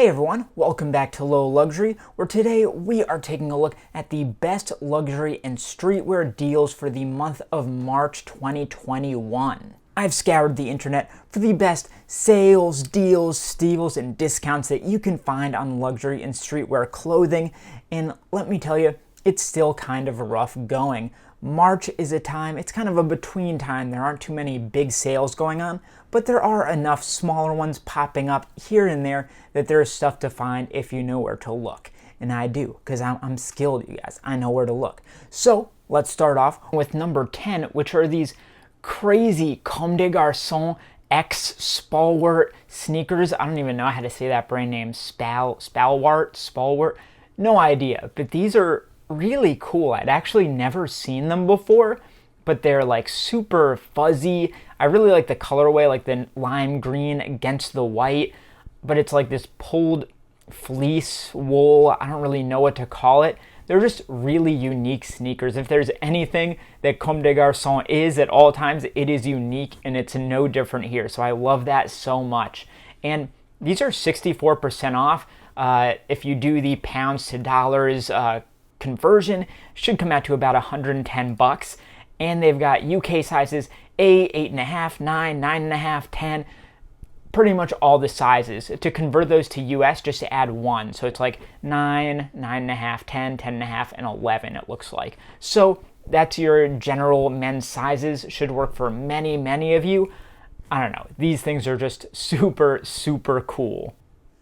Hey everyone, welcome back to Low Luxury, where today we are taking a look at the best luxury and streetwear deals for the month of March 2021. I've scoured the internet for the best sales, deals, steals, and discounts that you can find on luxury and streetwear clothing, and let me tell you, it's still kind of rough going. March is a time, it's kind of a between time. There aren't too many big sales going on, but there are enough smaller ones popping up here and there that there's stuff to find if you know where to look. And I do, because I'm skilled, you guys. I know where to look. So let's start off with number 10, which are these crazy Comme des Garcons X Spallwort sneakers. I don't even know how to say that brand name. Spallwort? No idea. But these are really cool. I'd actually never seen them before, but they're like super fuzzy. I really like the colorway, like the lime green against the white, but it's like this pulled fleece wool. I don't really know what to call it. They're just really unique sneakers. If there's anything that Comme des Garcons is at all times, it is unique, and it's no different here. So I love that so much. And these are 64% off. If you do the pounds to dollars conversion, should come out to about 110 bucks. And they've got UK sizes 8, 8.5, 9, 9.5, 10, pretty much all the sizes. To convert those to US, just to add 1. So it's like 9, 9.5, 10, 10.5, and 11, it looks like. So that's your general men's sizes. Should work for many, many of you. I don't know. These things are just super, super cool.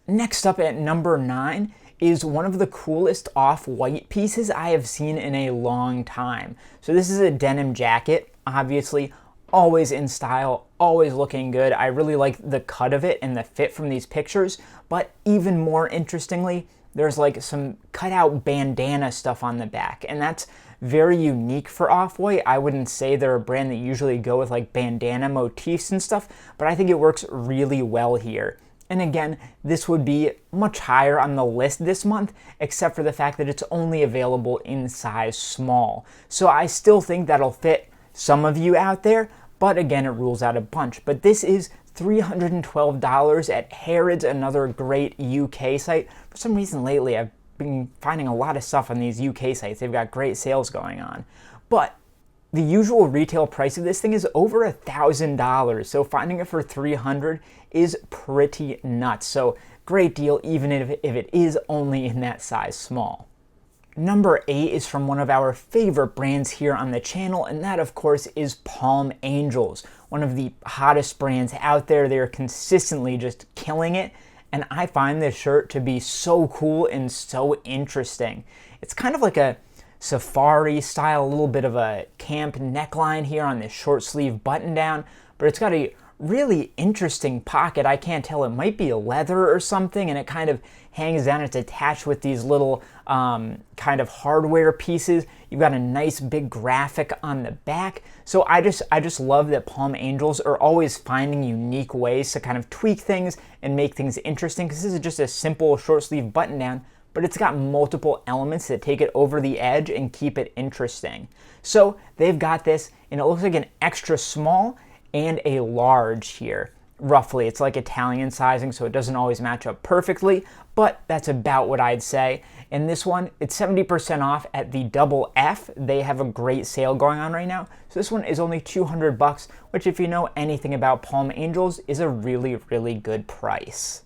Next up at number 9 is one of the coolest off-white pieces I have seen in a long time. So this is a denim jacket, obviously, always in style, always looking good. I really like the cut of it and the fit from these pictures, but even more interestingly, there's like some cutout bandana stuff on the back, and that's very unique for Off-White. I wouldn't say they're a brand that usually go with like bandana motifs and stuff, but I think it works really well here. And again, this would be much higher on the list this month, except for the fact that it's only available in size small. So I still think that'll fit some of you out there, but again, it rules out a bunch. But this is $312 at Harrods, another great UK site. For some reason lately, I've been finding a lot of stuff on these UK sites. They've got great sales going on. But the usual retail price of this thing is over $1,000, so finding it for $300 is pretty nuts. So great deal, even if it is only in that size small. Number 8 is from one of our favorite brands here on the channel, and that of course is Palm Angels, one of the hottest brands out there. They are consistently just killing it, and I find this shirt to be so cool and so interesting. It's kind of like a safari style, a little bit of a camp neckline here on this short sleeve button down, but it's got a really interesting pocket. I can't tell, it might be a leather or something, and it kind of hangs down. It's attached with these little kind of hardware pieces. You've got a nice big graphic on the back. So I just love that Palm Angels are always finding unique ways to kind of tweak things and make things interesting, because this is just a simple short sleeve button down, but it's got multiple elements that take it over the edge and keep it interesting. So they've got this, and it looks like an extra small and a large here. Roughly, it's like Italian sizing, so it doesn't always match up perfectly, but that's about what I'd say. And this one, it's 70% off at the double F. They have a great sale going on right now. So this one is only 200 bucks, which if you know anything about Palm Angels, is a really, really good price.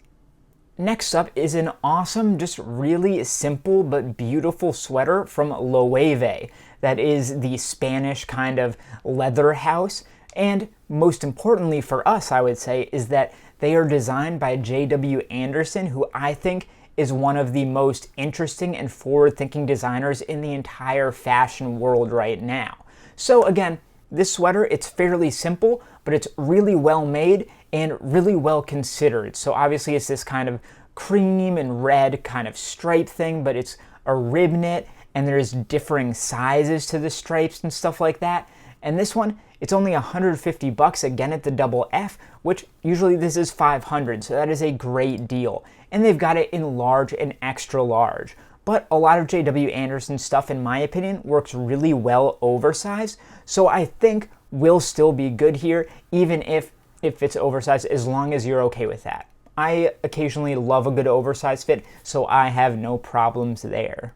Next up is an awesome, just really simple but beautiful sweater from Luve. That is the Spanish kind of leather house. And most importantly for us, I would say, is that they are designed by J.W. Anderson, who I think is one of the most interesting and forward-thinking designers in the entire fashion world right now. So again, this sweater, it's fairly simple, but it's really well made and really well considered. So obviously it's this kind of cream and red kind of stripe thing, but it's a rib knit, and there's differing sizes to the stripes and stuff like that. And this one, it's only 150 bucks, again at the double F, which usually this is 500, so that is a great deal. And they've got it in large and extra large. But a lot of J.W. Anderson stuff, in my opinion, works really well oversized, so I think will still be good here, even if it's oversized, as long as you're okay with that. I occasionally love a good oversized fit, so I have no problems there.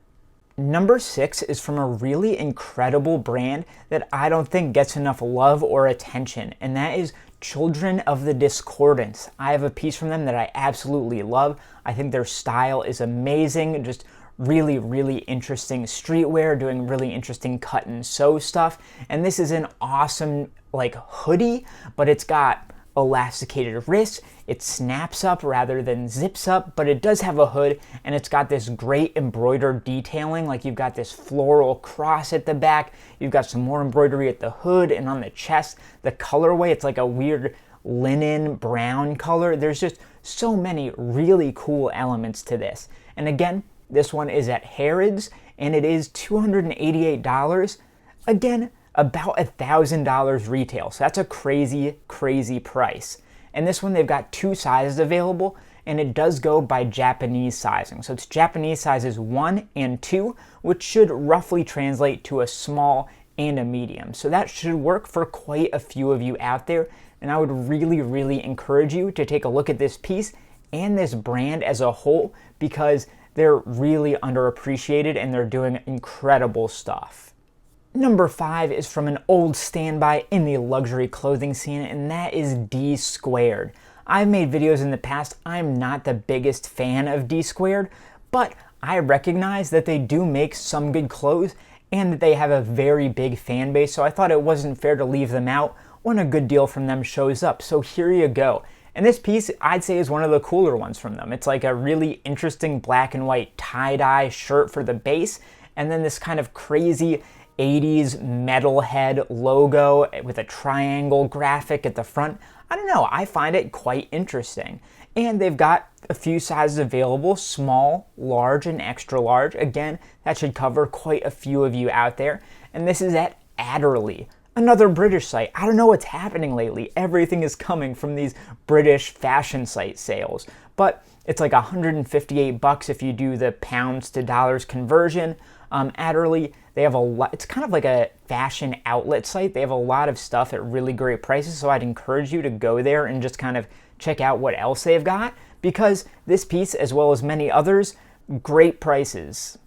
Number 6 is from a really incredible brand that I don't think gets enough love or attention, and that is Children of the Discordance. I have a piece from them that I absolutely love. I think their style is amazing, just really, really interesting streetwear, doing really interesting cut and sew stuff. And this is an awesome like hoodie, but it's got elasticated wrists. It snaps up rather than zips up, but it does have a hood, and it's got this great embroidered detailing. Like you've got this floral cross at the back, you've got some more embroidery at the hood and on the chest. The colorway, it's like a weird linen brown color. There's just so many really cool elements to this. And again, this one is at Harrods, and it is $288. Again, about $1,000 retail. So that's a crazy, crazy price. And this one, they've got 2 sizes available, and it does go by Japanese sizing. So it's Japanese sizes 1 and 2, which should roughly translate to a small and a medium. So that should work for quite a few of you out there. And I would really, really encourage you to take a look at this piece and this brand as a whole, because they're really underappreciated and they're doing incredible stuff. Number 5 is from an old standby in the luxury clothing scene, and that is Dsquared. I've made videos in the past. I'm not the biggest fan of Dsquared, but I recognize that they do make some good clothes and that they have a very big fan base, so I thought it wasn't fair to leave them out when a good deal from them shows up. So here you go. And this piece, I'd say, is one of the cooler ones from them. It's like a really interesting black and white tie-dye shirt for the base, and then this kind of crazy 80s metalhead logo with a triangle graphic at the front. I don't know, I find it quite interesting. And they've got a few sizes available, small, large, and extra large. Again, that should cover quite a few of you out there. And this is at Adderley, another British site. I don't know what's happening lately. Everything is coming from these British fashion site sales. But it's like $158 if you do the pounds to dollars conversion. Adderley, they have a lot. It's kind of like a fashion outlet site. They have a lot of stuff at really great prices, so I'd encourage you to go there and just kind of check out what else they've got, because this piece, as well as many others, great prices.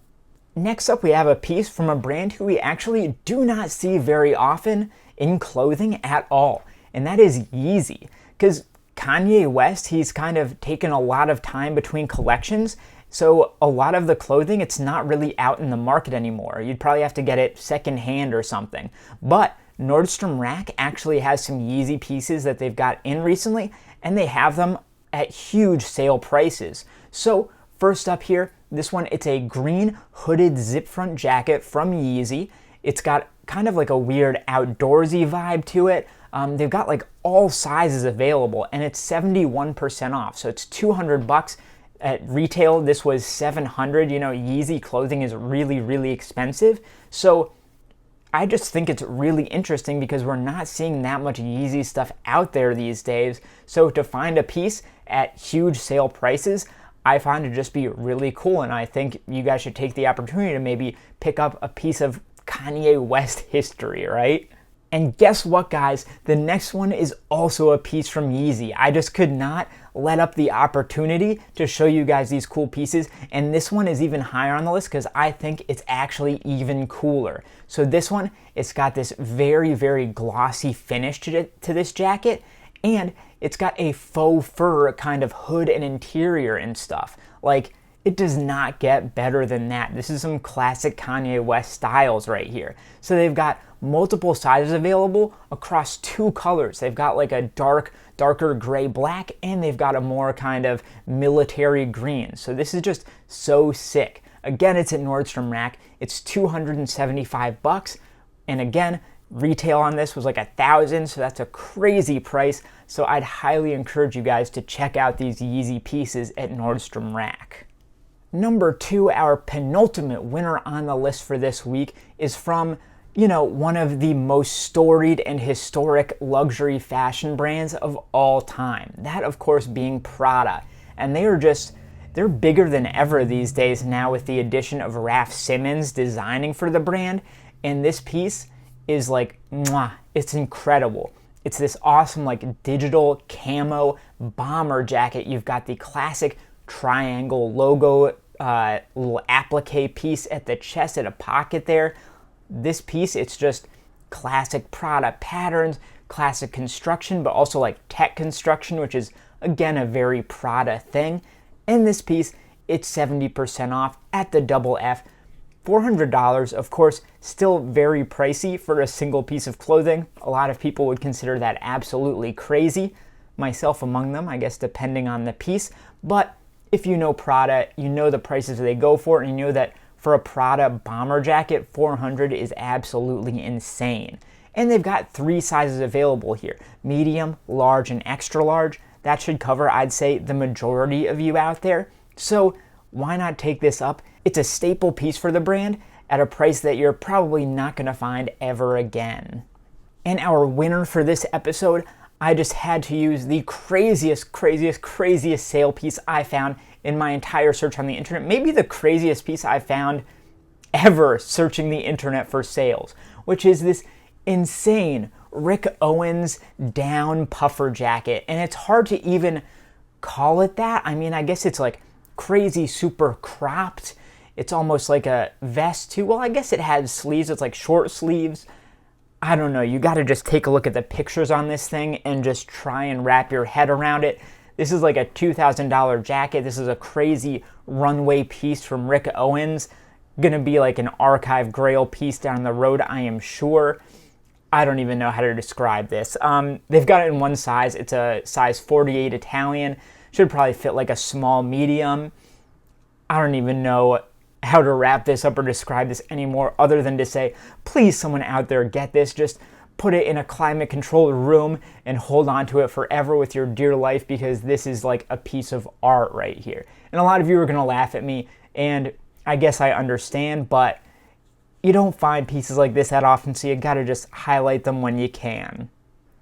Next up, we have a piece from a brand who we actually do not see very often in clothing at all, and that is Yeezy. Because Kanye West, he's kind of taken a lot of time between collections, so a lot of the clothing, it's not really out in the market anymore. You'd probably have to get it secondhand or something. But Nordstrom Rack actually has some Yeezy pieces that they've got in recently, and they have them at huge sale prices. So first up here, this one, it's a green hooded zip front jacket from Yeezy. It's got kind of like a weird outdoorsy vibe to it. They've got like all sizes available, and it's 71% off. So it's $200. At retail, this was $700. You know, Yeezy clothing is really, really expensive. So I just think it's really interesting because we're not seeing that much Yeezy stuff out there these days. So to find a piece at huge sale prices, I find it just be really cool. And I think you guys should take the opportunity to maybe pick up a piece of Kanye West history, right? And guess what, guys? The next one is also a piece from Yeezy. I just could not let up the opportunity to show you guys these cool pieces. And this one is even higher on the list because I think it's actually even cooler. So this one, it's got this very, very glossy finish to this jacket. And it's got a faux fur kind of hood and interior and stuff. Like, it does not get better than that. This is some classic Kanye West styles right here. So they've got multiple sizes available across 2 colors. They've got like a darker gray black, and they've got a more kind of military green. So this is just so sick. Again, it's at Nordstrom Rack. It's $275. And again, retail on this was like $1,000, so that's a crazy price. So I'd highly encourage you guys to check out these Yeezy pieces at Nordstrom Rack. Number 2, our penultimate winner on the list for this week, is from, you know, one of the most storied and historic luxury fashion brands of all time. That, of course, being Prada. And they're bigger than ever these days now with the addition of Raf Simons designing for the brand. And this piece is like, mwah, it's incredible. It's this awesome like digital camo bomber jacket. You've got the classic triangle logo, little applique piece at the chest at a pocket there. This piece, it's just classic Prada patterns, classic construction, but also like tech construction, which is again a very Prada thing. And this piece, it's 70% off at the double F. $400, of course, still very pricey for a single piece of clothing. A lot of people would consider that absolutely crazy, myself among them, I guess, depending on the piece. But if you know Prada, you know the prices they go for, and you know that for a Prada bomber jacket, $400 is absolutely insane. And they've got 3 sizes available here: medium, large, and extra large. That should cover, I'd say, the majority of you out there. So why not take this up? It's a staple piece for the brand at a price that you're probably not going to find ever again. And our winner for this episode, I just had to use the craziest sale piece I found in my entire search on the internet. Maybe the craziest piece I found ever searching the internet for sales, which is this insane Rick Owens down puffer jacket. And it's hard to even call it that. I mean, I guess it's like crazy super cropped. It's almost like a vest too. Well, I guess it has sleeves. It's like short sleeves. I don't know. You got to just take a look at the pictures on this thing and just try and wrap your head around it. This is like a $2,000 jacket. This is a crazy runway piece from Rick Owens. Gonna be like an archive grail piece down the road, I am sure. I don't even know how to describe this. They've got it in one size. It's a size 48 Italian. Should probably fit like a small medium. I don't even know how to wrap this up or describe this anymore other than to say, please, someone out there, get this. Just put it in a climate-controlled room and hold on to it forever with your dear life, because this is like a piece of art right here. And a lot of you are going to laugh at me, and I guess I understand, but you don't find pieces like this that often, so you gotta just highlight them when you can.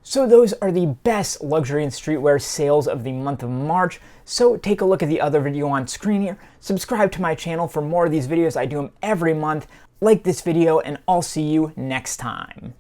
So those are the best luxury and streetwear sales of the month of March. So take a look at the other video on screen here. Subscribe to my channel for more of these videos. I do them every month. Like this video, and I'll see you next time.